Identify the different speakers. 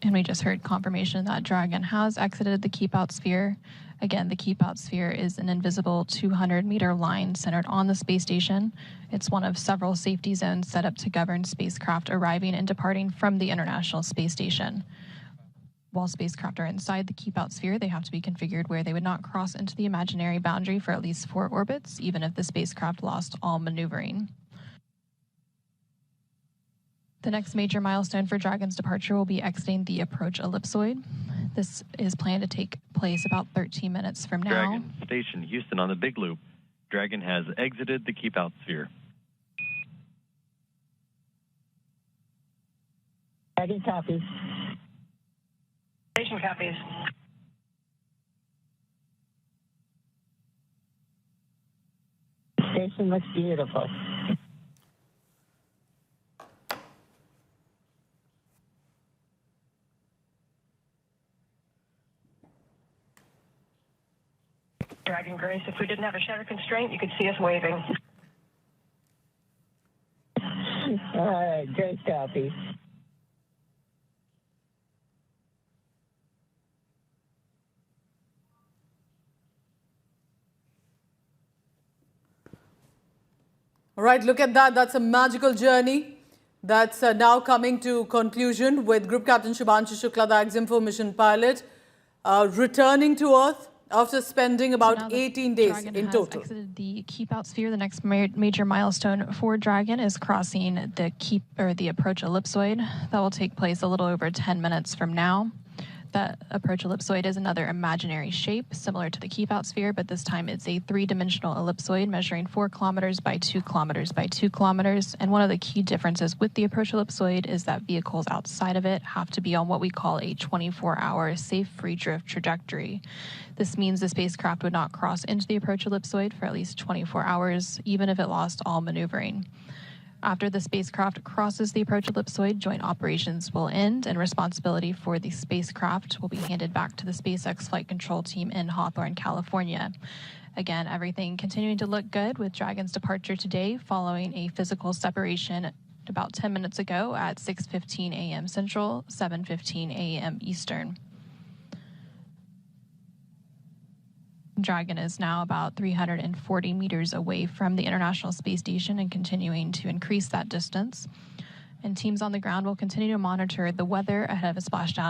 Speaker 1: And we just heard confirmation that Dragon has exited the keep-out sphere. Again, the keep-out sphere is an invisible 200-meter line centered on the space station. It's one of several safety zones set up to govern spacecraft arriving and departing from the International Space Station. While spacecraft are inside the keep-out sphere, they have to be configured where they would not cross into the imaginary boundary for at least 4 orbits, even if the spacecraft lost all maneuvering. The next major milestone for Dragon's departure will be exiting the approach ellipsoid. This is planned to take place about 13 minutes from now.
Speaker 2: Dragon Station, Houston on the Big Loop. Dragon has exited the keep-out sphere.
Speaker 3: Dragon copies.
Speaker 4: Station copies.
Speaker 3: Station looks beautiful.
Speaker 4: Dragon Grace, if we didn't have a shutter constraint, you could see us waving.
Speaker 3: All right, Grace copies.
Speaker 5: All right, look at that. That's a magical journey that's now coming to conclusion with Group Captain Shubhanshu Shukla, the axiom 4 mission pilot, returning to Earth after spending about 18 days in total.
Speaker 1: Dragon has exited the keep-out sphere. The next major milestone for Dragon is crossing the approach ellipsoid. That will take place a little over 10 minutes from now. That approach ellipsoid is another imaginary shape similar to the keep-out sphere, but this time it's a 3-dimensional ellipsoid measuring 4 kilometers by 2 kilometers by 2 kilometers. And one of the key differences with the approach ellipsoid is that vehicles outside of it have to be on what we call a 24-hour safe free drift trajectory. This means the spacecraft would not cross into the approach ellipsoid for at least 24 hours, even if it lost all maneuvering. After the spacecraft crosses the approach ellipsoid, joint operations will end and responsibility for the spacecraft will be handed back to the SpaceX flight control team in Hawthorne, California. Again, everything continuing to look good with Dragon's departure today following a physical separation about 10 minutes ago at 6:15 a.m. Central, 7:15 a.m. Eastern. Dragon is now about 340 meters away from the International Space Station and continuing to increase that distance. And teams on the ground will continue to monitor the weather ahead of a splashdown